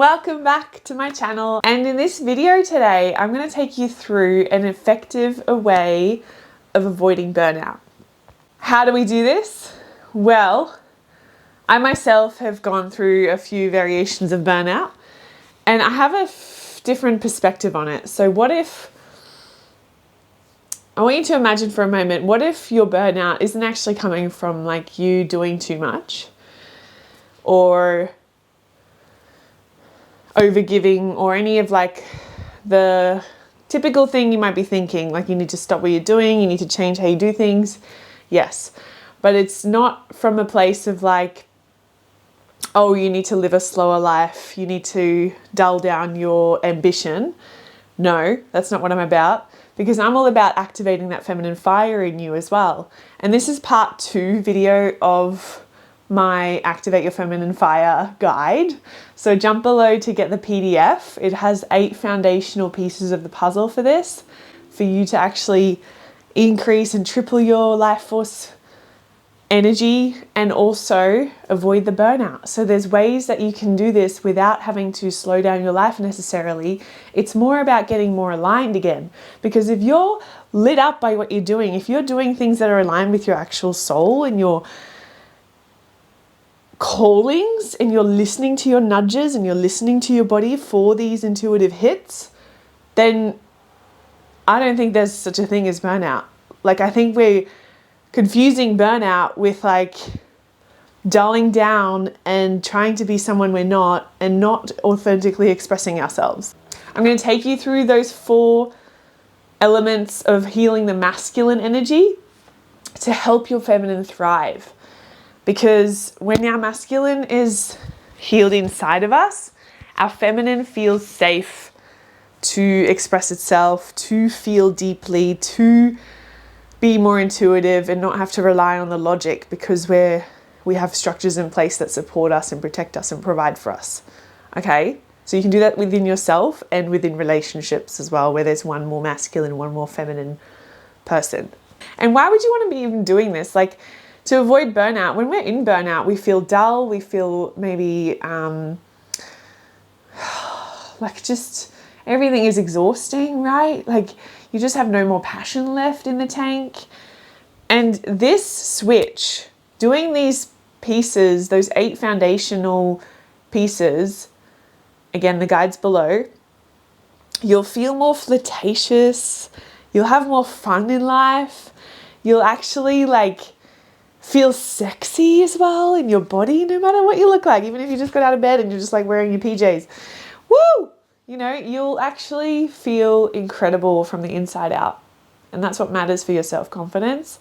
Welcome back to my channel, and in this video today I'm going to take you through an effective way of avoiding burnout. How do we do this? Well, I myself have gone through a few variations of burnout and I have a different perspective on it. So I want you to imagine for a moment, what if your burnout isn't actually coming from like you doing too much or overgiving or any of like the typical thing you might be thinking, like you need to stop what you're doing, you need to change how you do things. Yes, but it's not from a place of like, oh, you need to live a slower life, you need to dull down your ambition. No, that's not what I'm about, because I'm all about activating that feminine fire in you as well. And this is part 2 video of my Activate Your Feminine Fire guide. So jump below to get the PDF. It has 8 foundational pieces of the puzzle for this, for you to actually increase and triple your life force energy and also avoid the burnout. So there's ways that you can do this without having to slow down your life necessarily. It's more about getting more aligned again, because if you're lit up by what you're doing, if you're doing things that are aligned with your actual soul and your callings, and you're listening to your nudges and you're listening to your body for these intuitive hits, then I don't think there's such a thing as burnout. Like, I think we're confusing burnout with like dulling down and trying to be someone we're not and not authentically expressing ourselves. I'm going to take you through those 4 elements of healing the masculine energy to help your feminine thrive. Because when our masculine is healed inside of us, our feminine feels safe to express itself, to feel deeply, to be more intuitive and not have to rely on the logic, because we have structures in place that support us and protect us and provide for us. Okay? So you can do that within yourself and within relationships as well, where there's one more masculine, one more feminine person. And why would you want to be even doing this? Like, to avoid burnout, when we're in burnout, we feel dull, we feel maybe like just everything is exhausting, right? Like you just have no more passion left in the tank. And this switch, doing these pieces, those 8 foundational pieces, again, the guide's below, you'll feel more flirtatious, you'll have more fun in life, you'll actually like feel sexy as well in your body, no matter what you look like. Even if you just got out of bed and you're just like wearing your PJs, woo, you know, you'll actually feel incredible from the inside out. And that's what matters for your self-confidence.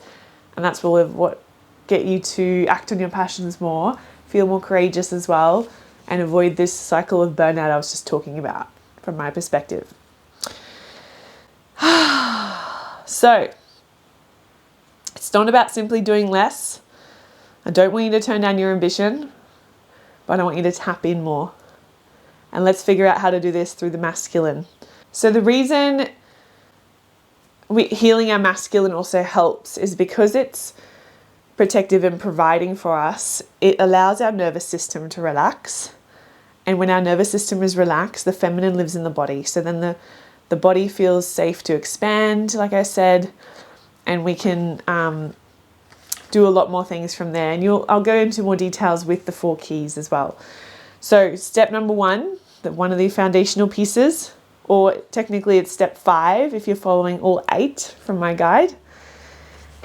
And that's what get you to act on your passions more, feel more courageous as well, and avoid this cycle of burnout I was just talking about from my perspective. So it's not about simply doing less. I don't want you to turn down your ambition, but I want you to tap in more. And let's figure out how to do this through the masculine. So the reason healing our masculine also helps is because it's protective and providing for us. It allows our nervous system to relax. And when our nervous system is relaxed, the feminine lives in the body. So then the body feels safe to expand, like I said, and we can do a lot more things from there. And I'll go into more details with the 4 keys as well. So step number 1, one of the foundational pieces, or technically it's step 5 if you're following all 8 from my guide,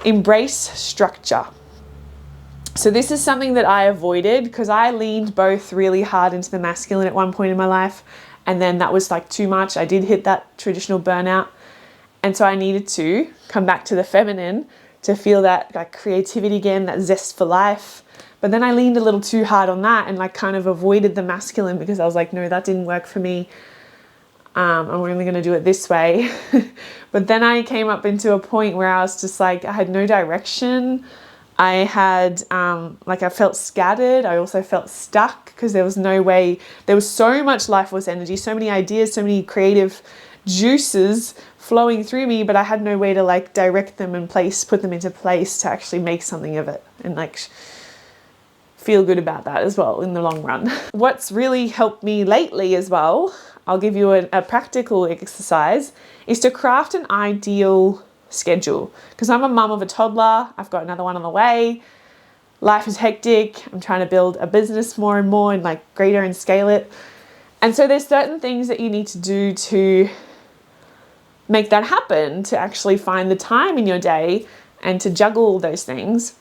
embrace structure. So this is something that I avoided because I leaned both really hard into the masculine at one point in my life, and then that was like too much. I did hit that traditional burnout. And so I needed to come back to the feminine to feel that like creativity again, that zest for life. But then I leaned a little too hard on that and like kind of avoided the masculine because I was like, no, that didn't work for me. I'm only going to do it this way. But then I came up into a point where I was just like, I had no direction. I had I felt scattered. I also felt stuck because there was no way. There was so much life force energy, so many ideas, so many creative juices flowing through me, but I had no way to like direct them and put them into place to actually make something of it and like feel good about that as well in the long run. What's really helped me lately as well, I'll give you a practical exercise, is to craft an ideal schedule. Because I'm a mum of a toddler, I've got another one on the way, life is hectic, I'm trying to build a business more and more and like greater and scale it. And so there's certain things that you need to do to make that happen, to actually find the time in your day and to juggle all those things.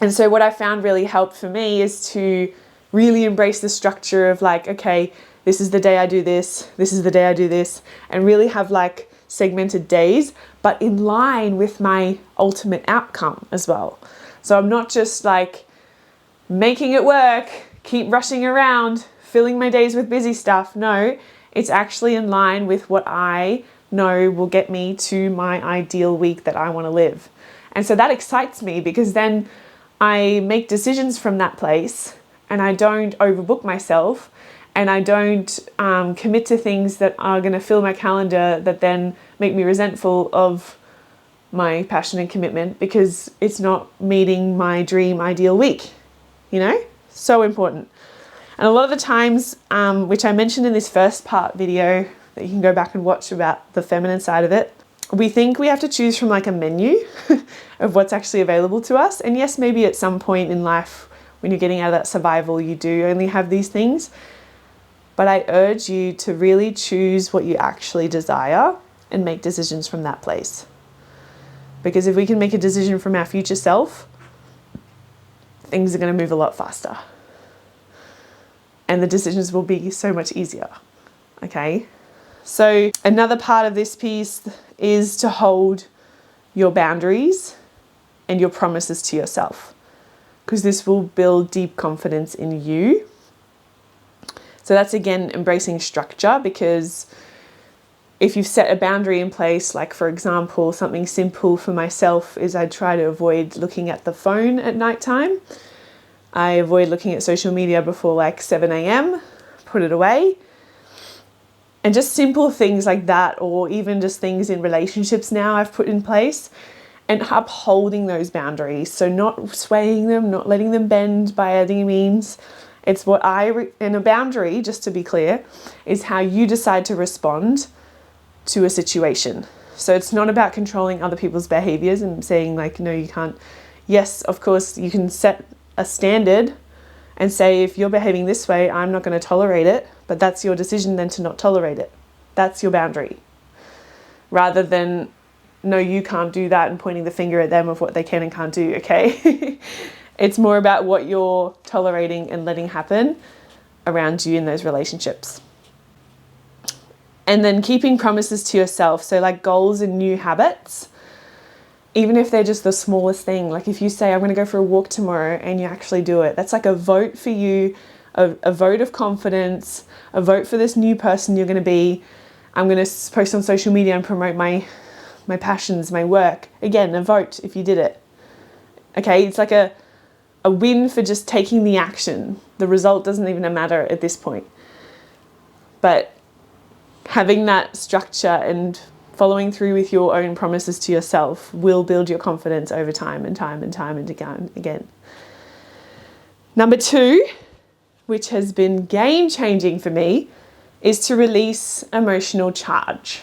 And so what I found really helped for me is to really embrace the structure of like, okay, this is the day I do this, this is the day I do this, and really have like segmented days, but in line with my ultimate outcome as well. So I'm not just like making it work, keep rushing around, filling my days with busy stuff. No, it's actually in line with what I know will get me to my ideal week that I want to live. And so that excites me because then I make decisions from that place and I don't overbook myself and I don't commit to things that are going to fill my calendar that then make me resentful of my passion and commitment because it's not meeting my dream ideal week, you know? So important. And a lot of the times, which I mentioned in this first part video that you can go back and watch about the feminine side of it, we think we have to choose from like a menu of what's actually available to us. And yes, maybe at some point in life when you're getting out of that survival, you do only have these things. But I urge you to really choose what you actually desire and make decisions from that place. Because if we can make a decision from our future self, things are going to move a lot faster. And the decisions will be so much easier. Okay? So another part of this piece is to hold your boundaries and your promises to yourself, because this will build deep confidence in you. So that's again embracing structure, because if you've set a boundary in place, like for example, something simple for myself is I try to avoid looking at the phone at nighttime. I avoid looking at social media before like 7 a.m, put it away. And just simple things like that, or even just things in relationships now I've put in place, and upholding those boundaries. So not swaying them, not letting them bend by any means. It's what and a boundary, just to be clear, is how you decide to respond to a situation. So it's not about controlling other people's behaviors and saying like, no, you can't. Yes, of course, you can set a standard and say, if you're behaving this way, I'm not going to tolerate it, but that's your decision then to not tolerate it. That's your boundary. Rather than, no, you can't do that, and pointing the finger at them of what they can and can't do, okay? It's more about what you're tolerating and letting happen around you in those relationships. And then keeping promises to yourself. So like goals and new habits, even if they're just the smallest thing. Like if you say, I'm going to go for a walk tomorrow, and you actually do it, that's like a vote for you, a vote of confidence, a vote for this new person you're going to be. I'm going to post on social media and promote my passions, my work. Again, a vote if you did it. Okay, it's like a win for just taking the action. The result doesn't even matter at this point. But having that structure and following through with your own promises to yourself will build your confidence over time and time and time and again. Number 2, which has been game-changing for me, is to release emotional charge.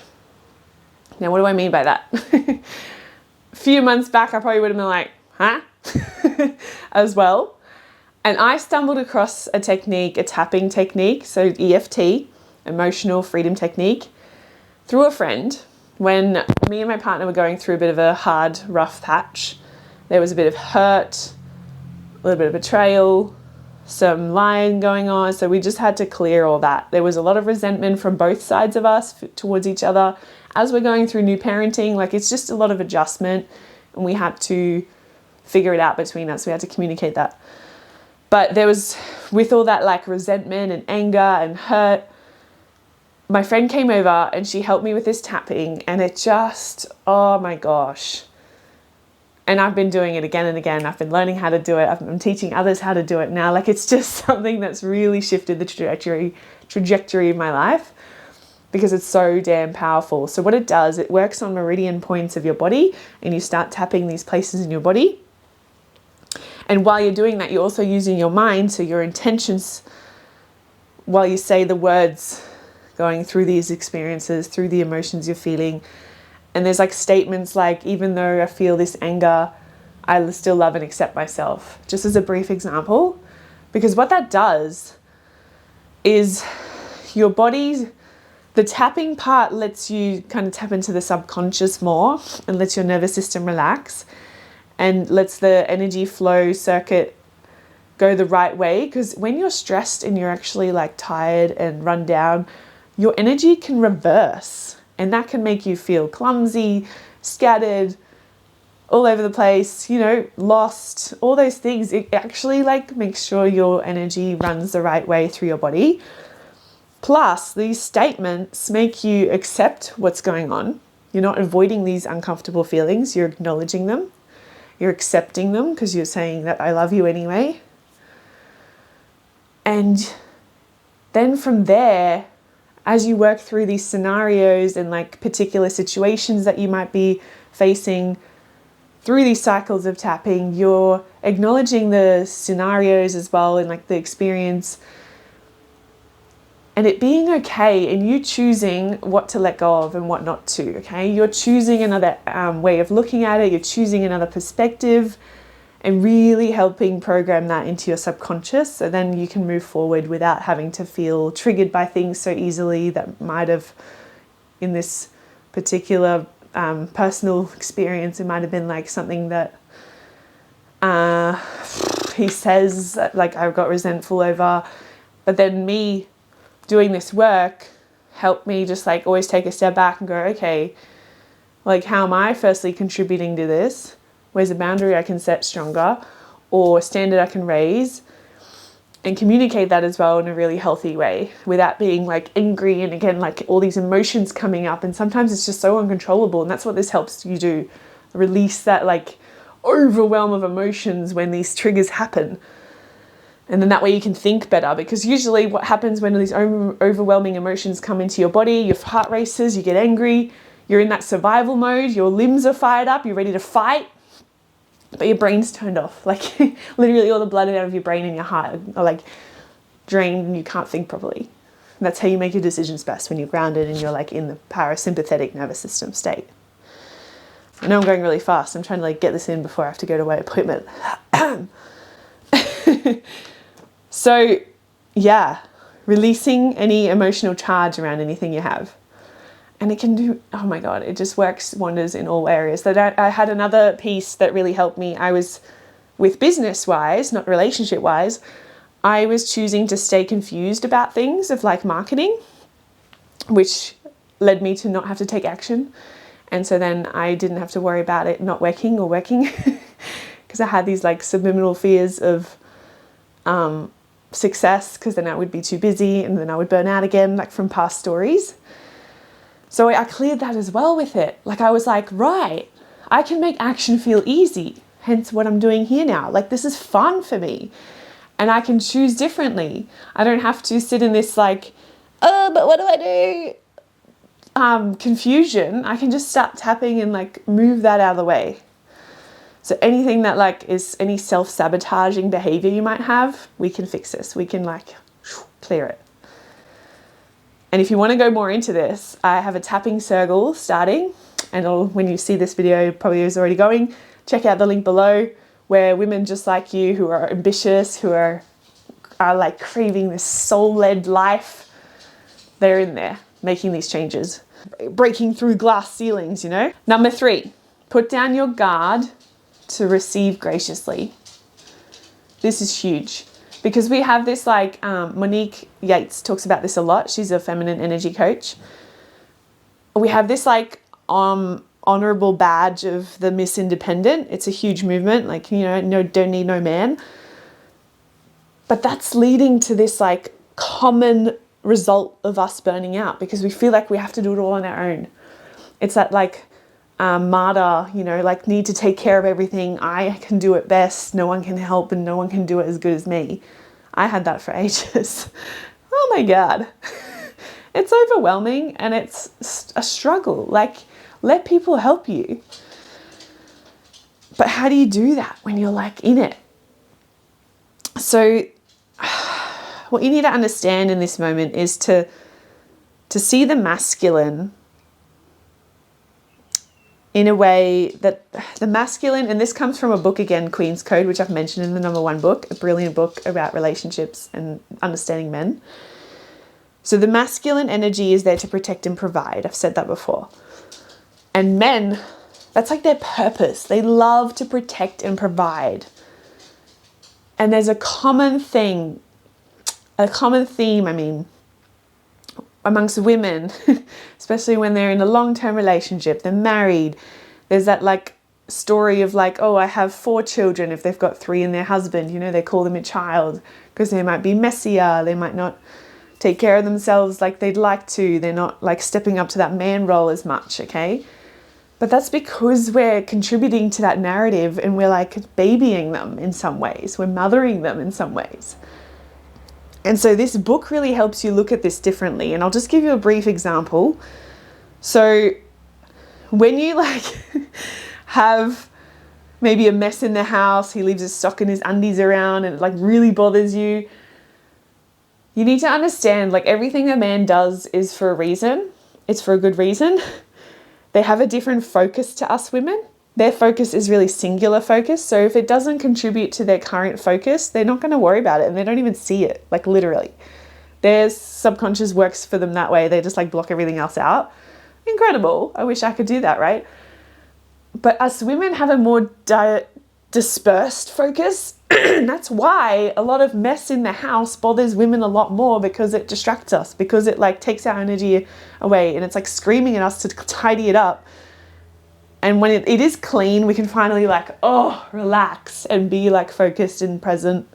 Now, what do I mean by that? A few months back, I probably would have been like, huh? As well. And I stumbled across a technique, a tapping technique, so EFT, emotional freedom technique, through a friend. When me and my partner were going through a bit of a hard, rough patch, there was a bit of hurt, a little bit of betrayal, some lying going on. So we just had to clear all that. There was a lot of resentment from both sides of us towards each other as we're going through new parenting. Like it's just a lot of adjustment, and we had to figure it out between us. We had to communicate that. But there was, with all that like resentment and anger and hurt, my friend came over and she helped me with this tapping, and it just, oh my gosh. And I've been doing it again and again. I've been learning how to do it. I'm teaching others how to do it now. Like it's just something that's really shifted the trajectory of my life, because it's so damn powerful. So what it does, it works on meridian points of your body, and you start tapping these places in your body. And while you're doing that, you're also using your mind, so your intentions, while you say the words, going through these experiences, through the emotions you're feeling. And there's like statements like, even though I feel this anger, I still love and accept myself, just as a brief example. Because what that does is your body, the tapping part lets you kind of tap into the subconscious more and lets your nervous system relax and lets the energy flow circuit go the right way. Because when you're stressed and you're actually like tired and run down, your energy can reverse, and that can make you feel clumsy, scattered, all over the place, you know, lost, all those things. It actually like makes sure your energy runs the right way through your body. Plus, these statements make you accept what's going on. You're not avoiding these uncomfortable feelings. You're acknowledging them. You're accepting them because you're saying that I love you anyway. And then from there, as you work through these scenarios and like particular situations that you might be facing through these cycles of tapping, you're acknowledging the scenarios as well and like the experience, and it being okay, and you choosing what to let go of and what not to, okay? You're choosing another way of looking at it, you're choosing another perspective, and really helping program that into your subconscious, so then you can move forward without having to feel triggered by things so easily that might have, in this particular personal experience, it might have been like something that he says that, like, I got resentful over, but then me doing this work helped me just like always take a step back and go, okay, like, how am I firstly contributing to this? Where's a boundary I can set stronger, or a standard I can raise, and communicate that as well in a really healthy way without being like angry and again like all these emotions coming up. And sometimes it's just so uncontrollable, and that's what this helps you do, release that like overwhelm of emotions when these triggers happen. And then that way you can think better, because usually what happens when these overwhelming emotions come into your body, your heart races, you get angry, you're in that survival mode, your limbs are fired up, you're ready to fight, but your brain's turned off. Like literally all the blood out of your brain and your heart are like drained and you can't think properly. And that's how you make your decisions best, when you're grounded and you're like in the parasympathetic nervous system state. I know I'm going really fast. I'm trying to like get this in before I have to go to my appointment. So yeah, releasing any emotional charge around anything you have. And it can do, oh my God, it just works wonders in all areas. That I had another piece that really helped me. I was, with business-wise, not relationship-wise, I was choosing to stay confused about things of like marketing, which led me to not have to take action. And so then I didn't have to worry about it not working or working because I had these like subliminal fears of success, because then I would be too busy and then I would burn out again, like from past stories. So I cleared that as well with it. Like I was like, right, I can make action feel easy. Hence what I'm doing here now. Like this is fun for me and I can choose differently. I don't have to sit in this like, oh, but what do I do? Confusion. I can just start tapping and like move that out of the way. So anything that like is any self-sabotaging behavior you might have, we can fix this. We can like clear it. And if you want to go more into this, I have a tapping circle starting, and when you see this video, it probably is already going. Check out the link below, where women just like you who are ambitious, who are like craving this soul-led life, they're in there making these changes, breaking through glass ceilings, you know. Number 3, put down your guard to receive graciously. This is huge. Because we have this like, Monique Yates talks about this a lot. She's a feminine energy coach. We have this like honorable badge of the Miss Independent. It's a huge movement. Like, you know, no, don't need no man. But that's leading to this like common result of us burning out, because we feel like we have to do it all on our own. It's that like martyr, you know, like need to take care of everything. I can do it best. No one can help and no one can do it as good as me. I had that for ages. Oh my God. It's overwhelming and it's a struggle. Like, let people help you. But how do you do that when you're like in it? So what you need to understand in this moment is to see the masculine in a way that the masculine, and this comes from a book again, Queen's Code, which I've mentioned in the #1 book, a brilliant book about relationships and understanding men. So the masculine energy is there to protect and provide. I've said that before. And men, that's like their purpose. They love to protect and provide. And there's a common theme, amongst women, especially when they're in a long-term relationship, they're married. There's that like story of like, oh, I have 4 children if they've got 3 in their husband, you know, they call them a child because they might be messier, they might not take care of themselves like they'd like to, they're not like stepping up to that man role as much, okay? But that's because we're contributing to that narrative and we're like babying them in some ways, we're mothering them in some ways. And so this book really helps you look at this differently. And I'll just give you a brief example. So when you like have maybe a mess in the house, he leaves his sock and his undies around and it like really bothers you, you need to understand like everything a man does is for a reason. It's for a good reason. They have a different focus to us women. Their focus is really singular focus. So if it doesn't contribute to their current focus, they're not going to worry about it and they don't even see it, like literally. Their subconscious works for them that way. They just like block everything else out. Incredible. I wish I could do that, right? But us women have a more dispersed focus. That's why a lot of mess in the house bothers women a lot more, because it distracts us, because it like takes our energy away and it's like screaming at us to tidy it up. And when it is clean, we can finally like, oh, relax and be like focused and present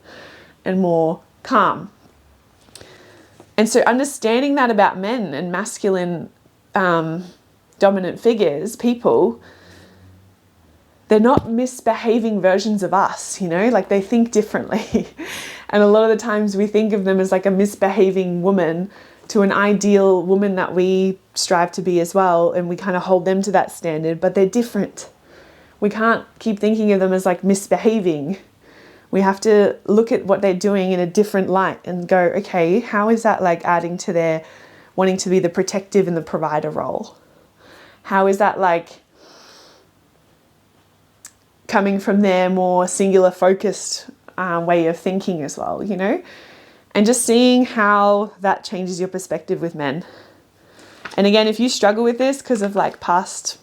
and more calm. And so understanding that about men and masculine dominant figures, people, they're not misbehaving versions of us, you know, like they think differently. And a lot of the times we think of them as like a misbehaving woman to an ideal woman that we strive to be as well, and we kind of hold them to that standard, but they're different. We can't keep thinking of them as like misbehaving. We have to look at what they're doing in a different light and go, okay, how is that like adding to their wanting to be the protective and the provider role? How is that like coming from their more singular focused way of thinking as well, you know? And just seeing how that changes your perspective with men. And again, if you struggle with this because of like past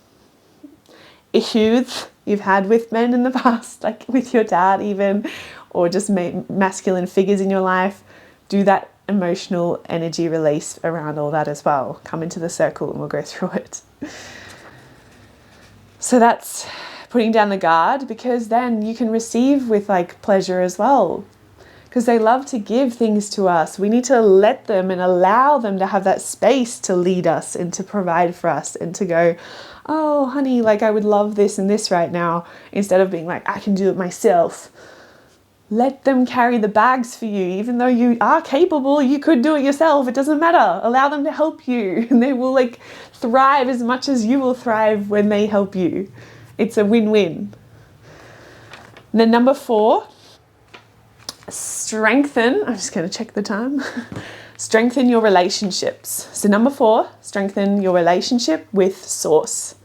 issues you've had with men in the past, like with your dad even, or just masculine figures in your life, do that emotional energy release around all that as well. Come into the circle and we'll go through it. So that's putting down the guard, because then you can receive with like pleasure as well. Because they love to give things to us. We need to let them and allow them to have that space to lead us and to provide for us and to go, oh, honey, like I would love this and this right now, instead of being like, I can do it myself. Let them carry the bags for you. Even though you are capable, you could do it yourself. It doesn't matter. Allow them to help you. And they will like thrive as much as you will thrive when they help you. It's a win-win. And then number 4, strengthen, I'm just going to check the time, strengthen your relationships. So number 4, strengthen your relationship with source.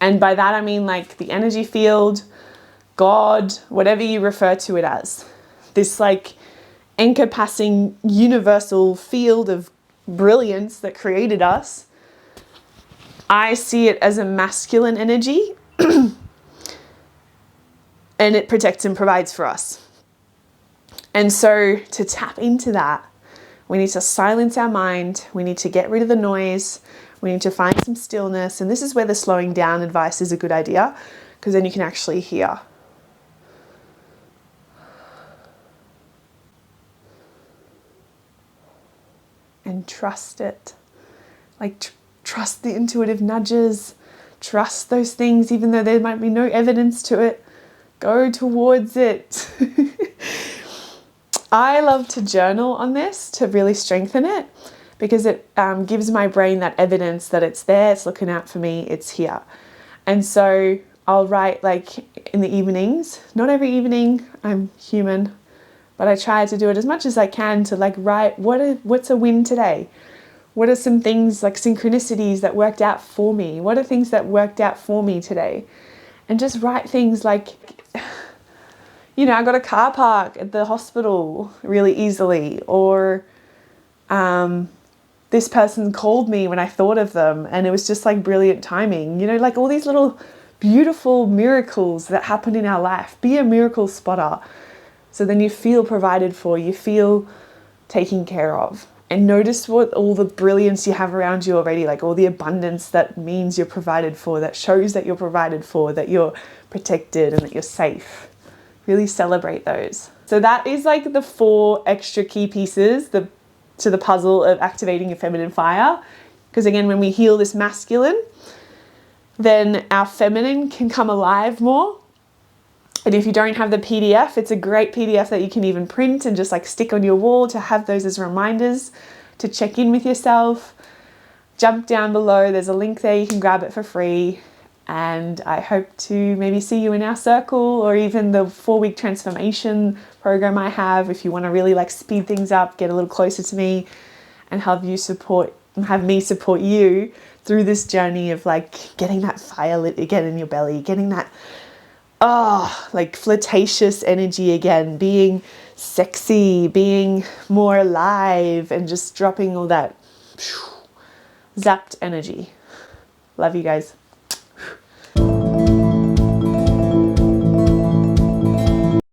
And by that I mean like the energy field, God, whatever you refer to it as. This like encompassing universal field of brilliance that created us. I see it as a masculine energy and it protects and provides for us. And so to tap into that, we need to silence our mind. We need to get rid of the noise. We need to find some stillness. And this is where the slowing down advice is a good idea, because then you can actually hear. And trust it. Like trust the intuitive nudges. Trust those things, even though there might be no evidence to it. Go towards it. I love to journal on this to really strengthen it, because it gives my brain that evidence that it's there, it's looking out for me, it's here. And so I'll write like in the evenings, not every evening, I'm human, But I try to do it as much as I can to like write what's a win today? What are some things like synchronicities that worked out for me? What are things that worked out for me today? And just write things like, I got a car park at the hospital really easily, or this person called me when I thought of them and it was just like brilliant timing. Like all these little beautiful miracles that happen in our life. Be a miracle spotter. So then you feel provided for, you feel taken care of. And notice what all the brilliance you have around you already, like all the abundance that means you're provided for, that shows that you're provided for, that you're protected and that you're safe. Really celebrate those. So that is like the 4 extra key pieces to the puzzle of activating your feminine fire. Because again, when we heal this masculine, then our feminine can come alive more. And if you don't have the PDF, it's a great PDF that you can even print and just like stick on your wall to have those as reminders to check in with yourself. Jump down below, there's a link there, you can grab it for free. And I hope to maybe see you in our circle, or even the 4-week transformation program I have, if you want to really like speed things up, get a little closer to me and have me support you through this journey of like getting that fire lit again in your belly, getting that like flirtatious energy again, being sexy, being more alive, and just dropping all that zapped energy. Love you guys.